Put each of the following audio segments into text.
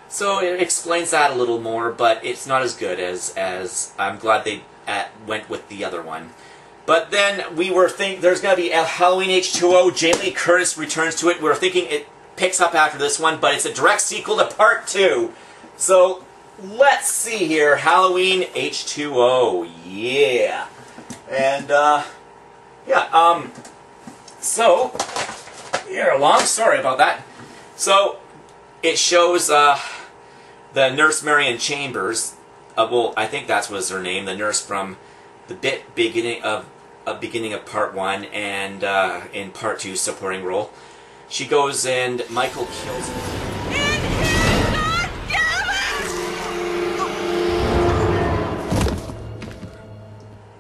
So it explains that a little more, but it's not as good as I'm glad they went with the other one. But then we were thinking there's going to be a Halloween H2O. Jamie Lee Curtis returns to it. We were thinking it picks up after this one, but it's a direct sequel to Part 2. So let's see here. Halloween H2O. Yeah. And, so, here, long story about that. So, it shows, the nurse Marion Chambers, well, I think that was her name, the nurse from the beginning of Part 1 and in Part 2 supporting role. She goes and Michael kills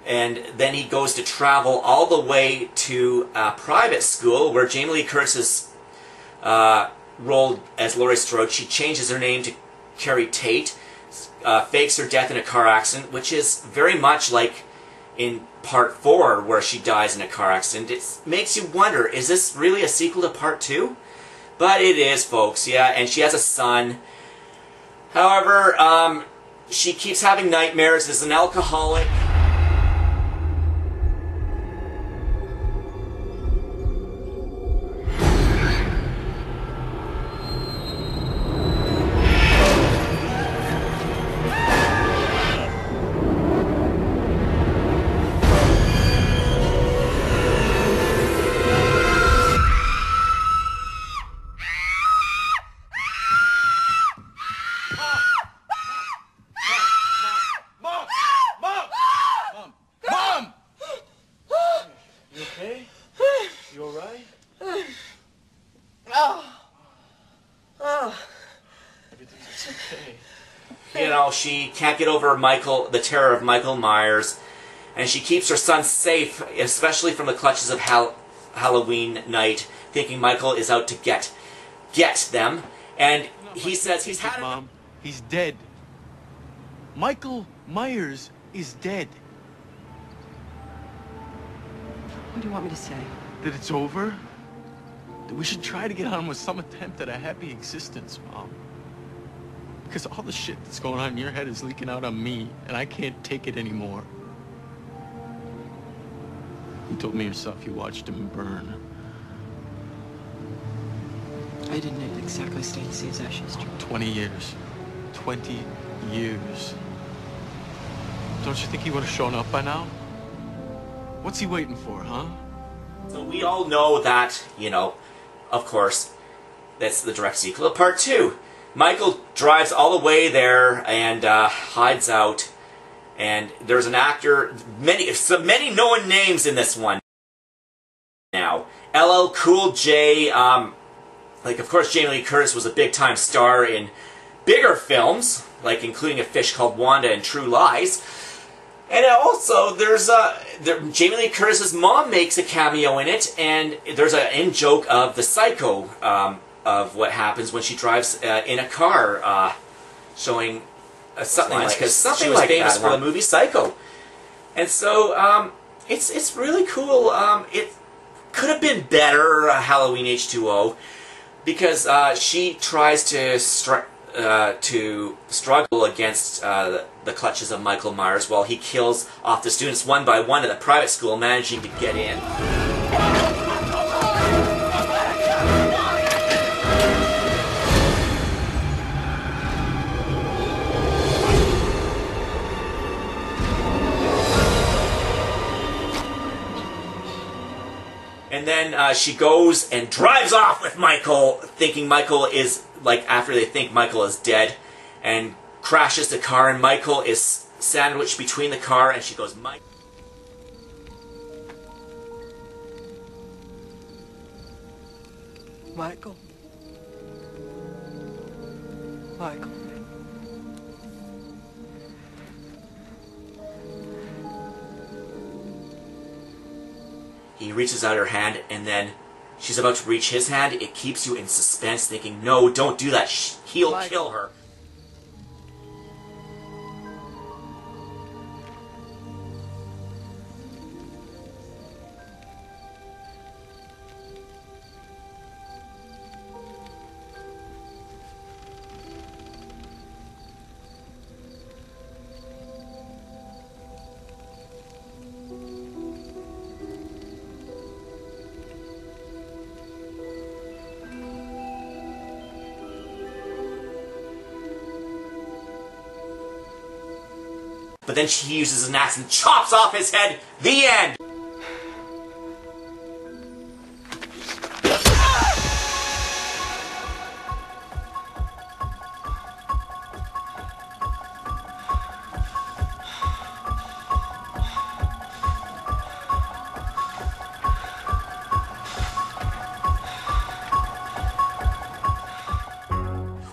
and then he goes to travel all the way to a private school where Jamie Lee Curtis's role as Laurie Strode. She changes her name to Carrie Tate, fakes her death in a car accident, which is very much like in Part 4 where she dies in a car accident. It makes you wonder, is this really a sequel to Part 2? But it is, folks, yeah, and she has a son. However, she keeps having nightmares, is an alcoholic. You know, she can't get over the terror of Michael Myers, and she keeps her son safe, especially from the clutches of Halloween night, thinking Michael is out to get them. And he says he's had Mom, he's dead. Michael Myers is dead. What do you want me to say? That it's over? That we should try to get on with some attempt at a happy existence, Mom. Because all the shit that's going on in your head is leaking out on me, and I can't take it anymore. You told me yourself you watched him burn. I didn't exactly stay to see his ashes, George. 20 years. 20 years. Don't you think he would have shown up by now? What's he waiting for, huh? So we all know that, you know, of course, that's the direct sequel of Part 2. Michael drives all the way there and hides out. And there's an actor, many known names in this one now. LL Cool J, like of course Jamie Lee Curtis was a big-time star in bigger films, like including A Fish Called Wanda and True Lies. And also there's Jamie Lee Curtis's mom makes a cameo in it, and there's an in-joke of the Psycho, of what happens when she drives in a car, showing something like, because she was famous for the movie Psycho. And so it's really cool. It could have been better, Halloween H2O, because she tries to struggle against the clutches of Michael Myers while he kills off the students one by one at the private school, managing to get in. And then she goes and drives off with Michael, thinking Michael is, like, after they think Michael is dead, and crashes the car, and Michael is sandwiched between the car, and she goes, Michael. Michael? Michael? He reaches out her hand, and then she's about to reach his hand. It keeps you in suspense, thinking, no, don't do that. He'll kill her. but then he uses an axe and chops off his head. The end!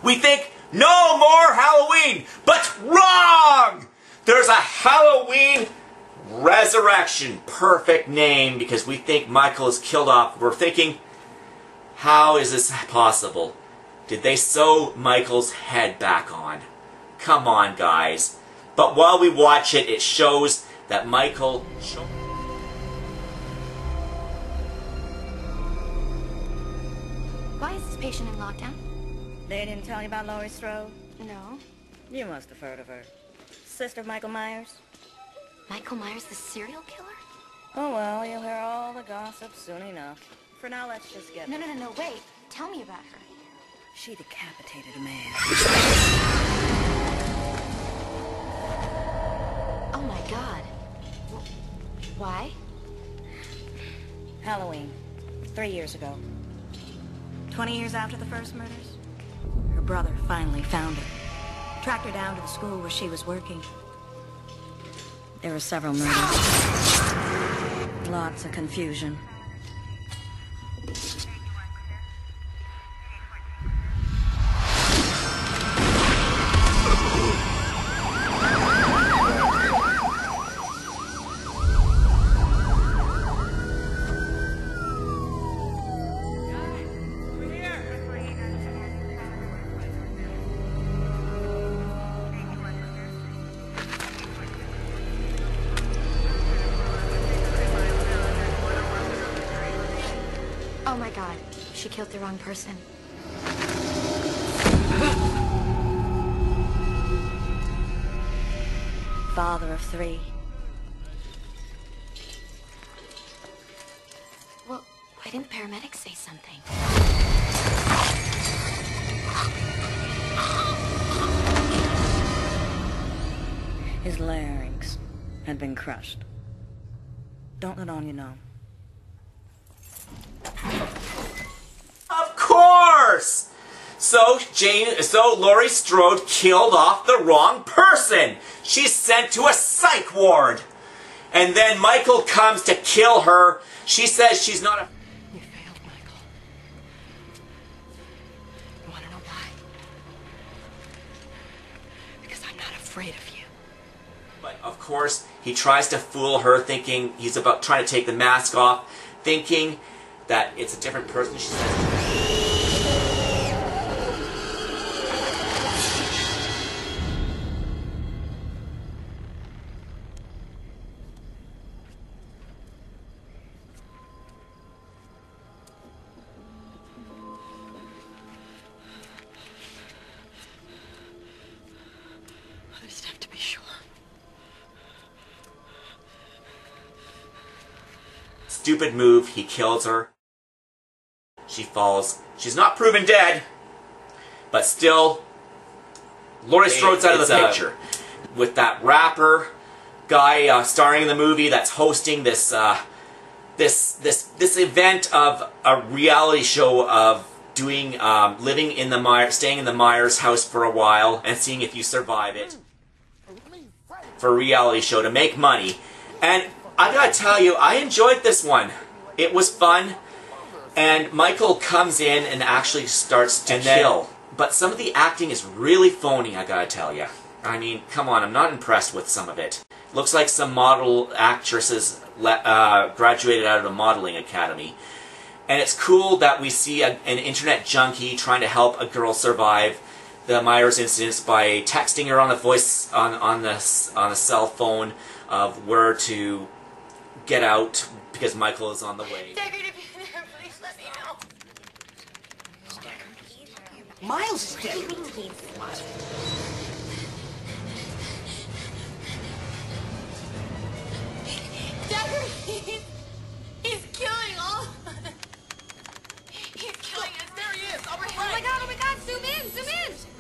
We think, no more Halloween, but wrong! There's a Halloween Resurrection. Perfect name, because we think Michael is killed off. We're thinking, how is this possible? Did they sew Michael's head back on? Come on, guys. But while we watch it, it shows that Michael... Why is this patient in lockdown? They didn't tell you about Laurie Strode? No. You must have heard of her. Sister of Michael Myers? Michael Myers, the serial killer? Oh, well, you'll hear all the gossip soon enough. For now, let's just get... No, wait. Tell me about her. She decapitated a man. Oh, my God. Why? Halloween. 3 years ago. 20 years after the first murders. Her brother finally found her. Tracked her down to the school where she was working. There were several murders. Lots of confusion. Oh, my God. She killed the wrong person. Father of 3. Well, why didn't the paramedics say something? His larynx had been crushed. Don't let on you know. Of course! So Laurie Strode killed off the wrong person. She's sent to a psych ward. And then Michael comes to kill her. She says she's not a... You failed, Michael. You want to know why? Because I'm not afraid of you. But of course, he tries to fool her, thinking he's about trying to take the mask off, thinking that it's a different person. She says... I just have to be sure. Stupid move, he kills her. She falls. She's not proven dead, but still, Laurie Strode's out of the picture. With that rapper guy starring in the movie that's hosting this this event of a reality show of doing living in the staying in the Myers house for a while and seeing if you survive it for a reality show to make money. And I gotta tell you, I enjoyed this one. It was fun. And Michael comes in and actually starts to kill. But some of the acting is really phony, I gotta tell you. I mean, come on, I'm not impressed with some of it. Looks like some model actresses graduated out of a modeling academy. And it's cool that we see an internet junkie trying to help a girl survive the Myers incidents by texting her on a voice on a cell phone of where to get out because Michael is on the way. Please let me know. Miles is dead. Dagger, he's killing all. He's killing us. There he is. Oh my God, zoom in.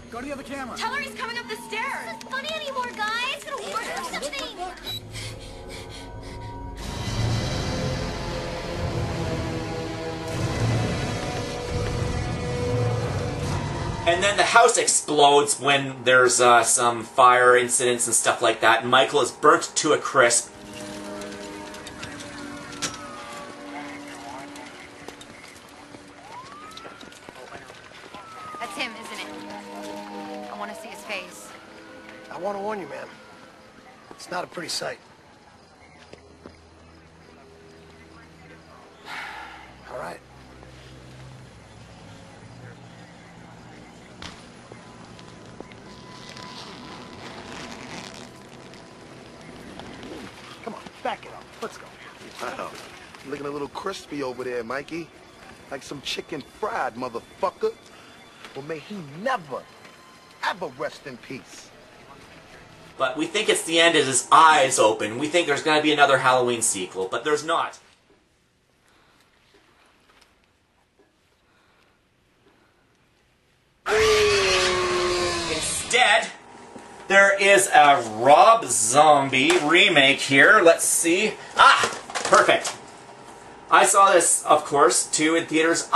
Go to the other camera. camera. Tell her he's coming up the stairs. This isn't funny anymore, guys. It's gonna work or something. And then the house explodes when there's some fire incidents and stuff like that, and Michael is burnt to a crisp. That's him, isn't it? I want to see his face. I want to warn you, man. It's not a pretty sight. All right. Come on, back it up. Let's go. Wow. Looking a little crispy over there, Mikey. Like some chicken fried, motherfucker. Well, may he never, ever rest in peace. But we think it's the end as his eyes open. We think there's going to be another Halloween sequel, but there's not. Instead, there is a Rob Zombie remake here. Let's see. Ah! Perfect. I saw this, of course, too, in theaters.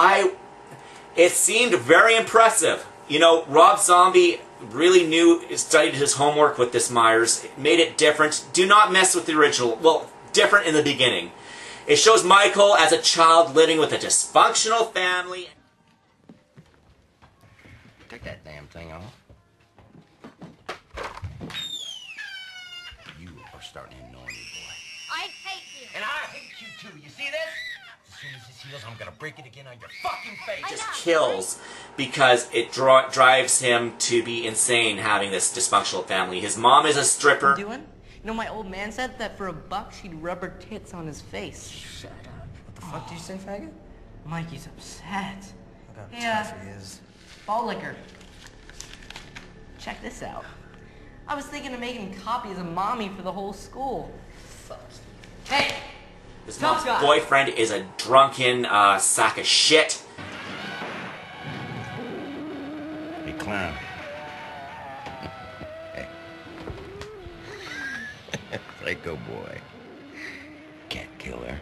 It seemed very impressive. You know, Rob Zombie really studied his homework with this Myers, made it different. Do not mess with the original. Well, different in the beginning. It shows Michael as a child living with a dysfunctional family. Take that damn thing off. You are starting to annoy me, boy. I hate you. And I hate you too. You see this? As soon as this heals, I'm gonna break it again on your fucking face. Just kills because it drives him to be insane having this dysfunctional family. His mom is a stripper. Doing? You know, my old man said that for $1 she'd rub her tits on his face. Shut up. What the fuck do you say, faggot? Mikey's upset. Look how Yeah. tough he is. Ball liquor. Check this out. I was thinking of making copies of Mommy for the whole school. Hey! His Tough mom's guy. boyfriend is a drunken sack of shit. Hey, clown. Hey. Psycho boy. Cat killer.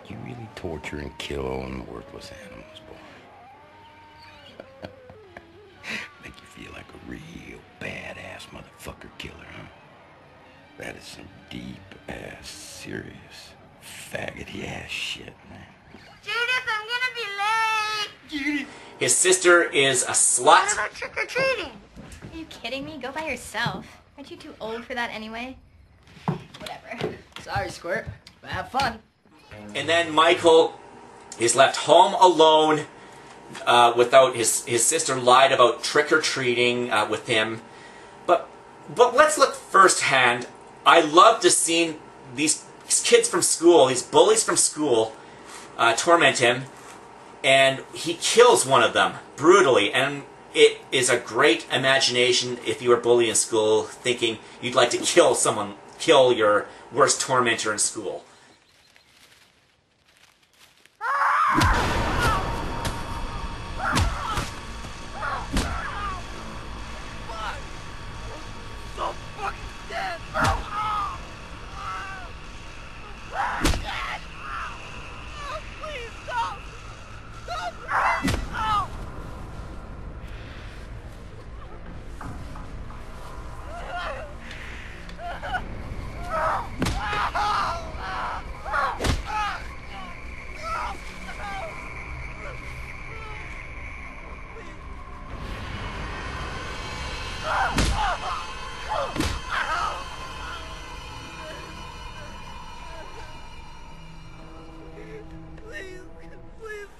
You really torture and kill all them worthless animals, boy. Make you feel like a real badass motherfucker killer, huh? That is some deep-ass, serious, faggoty-ass shit, man. Judith, I'm gonna be late. His sister is a slut. About trick-or-treating? Are you kidding me? Go by yourself. Aren't you too old for that anyway? Whatever. Sorry, Squirt, but have fun. And then Michael is left home alone without his sister lied about trick-or-treating with him. But let's look firsthand. I love to see these kids from school, these bullies from school, torment him, and he kills one of them brutally. And it is a great imagination if you were bullied in school, thinking you'd like to kill someone, kill your worst tormentor in school.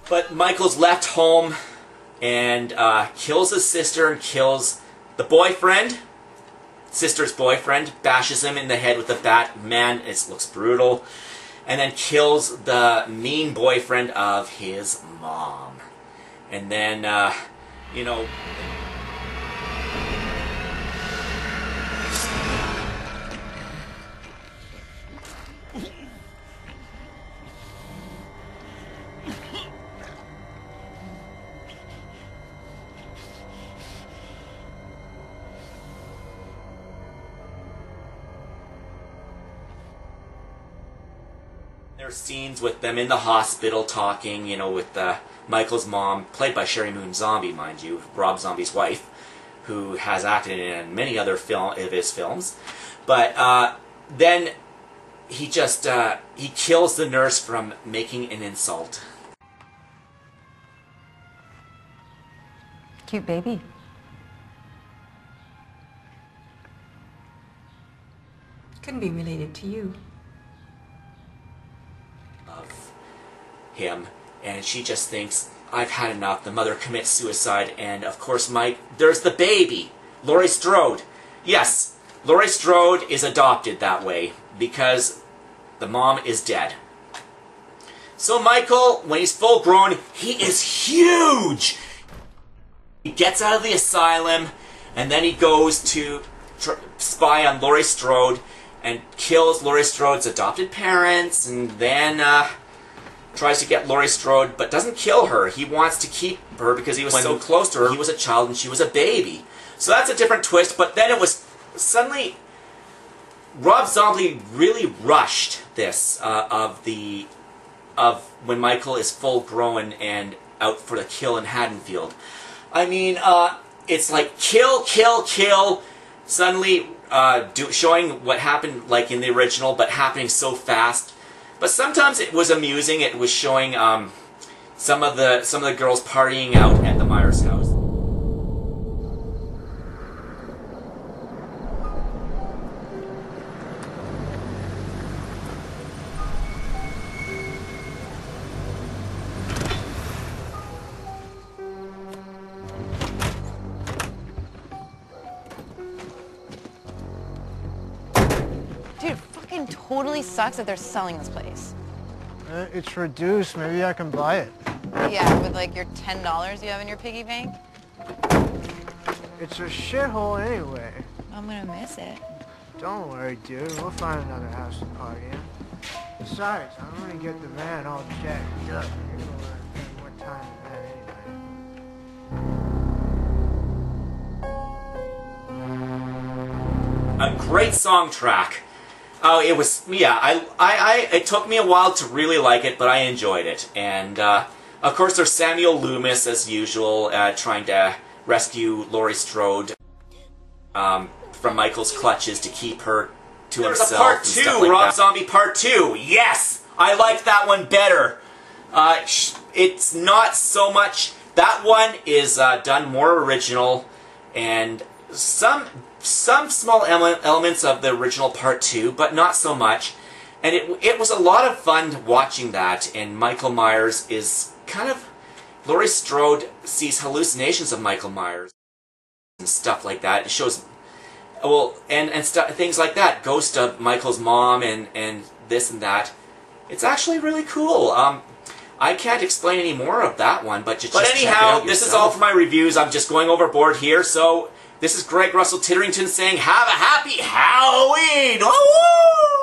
But Michael's left home and kills his sister and kills the boyfriend. Sister's boyfriend, bashes him in the head with a bat. Man, it looks brutal. And then kills the mean boyfriend of his mom. And then, you know... There's scenes with them in the hospital talking, you know, with Michael's mom, played by Sherry Moon Zombie, mind you, Rob Zombie's wife, who has acted in many other of his films. But then he just, he kills the nurse from making an insult. Cute baby. Couldn't be related to you. Of him, and she just thinks, I've had enough. The mother commits suicide, and of course, there's the baby, Laurie Strode. Yes, Laurie Strode is adopted that way because the mom is dead. So Michael, when he's full grown, he is huge. He gets out of the asylum, and then he goes to spy on Laurie Strode and kills Laurie Strode's adopted parents, and then tries to get Laurie Strode, but doesn't kill her. He wants to keep her because he was so close to her. He was a child and she was a baby. So that's a different twist, but then it was suddenly... Rob Zombie really rushed this of when Michael is full grown and out for the kill in Haddonfield. I mean, it's like kill, kill, kill, suddenly showing what happened like in the original, but happening so fast. But sometimes it was amusing. It was showing some of the girls partying out at the Myers house. Dude, fucking totally sucks that they're selling this place. It's reduced. Maybe I can buy it. Yeah, with like your $10 you have in your piggy bank. It's a shithole anyway. I'm gonna miss it. Don't worry, dude. We'll find another house to party in. Besides, I'm gonna get the van all checked up. You're gonna want to spend more time than that anyway. A great song track. Oh, it was, yeah, it took me a while to really like it, but I enjoyed it. And, of course, there's Samuel Loomis, as usual, trying to rescue Laurie Strode from Michael's clutches to keep her to himself. There's a part 2, like Rob Zombie Part 2. Yes! I like that one better. It's not so much... That one is done more original, and some small elements of the original Part 2, but not so much. And it was a lot of fun watching that, and Michael Myers is kind of... Laurie Strode sees hallucinations of Michael Myers and stuff like that. It shows... Well, and things like that. Ghost of Michael's mom and this and that. It's actually really cool. I can't explain any more of that one, but just anyhow, this is all for my reviews. I'm just going overboard here, so... This is Greg Russell Tiderington saying, have a happy Halloween! Oh, woo!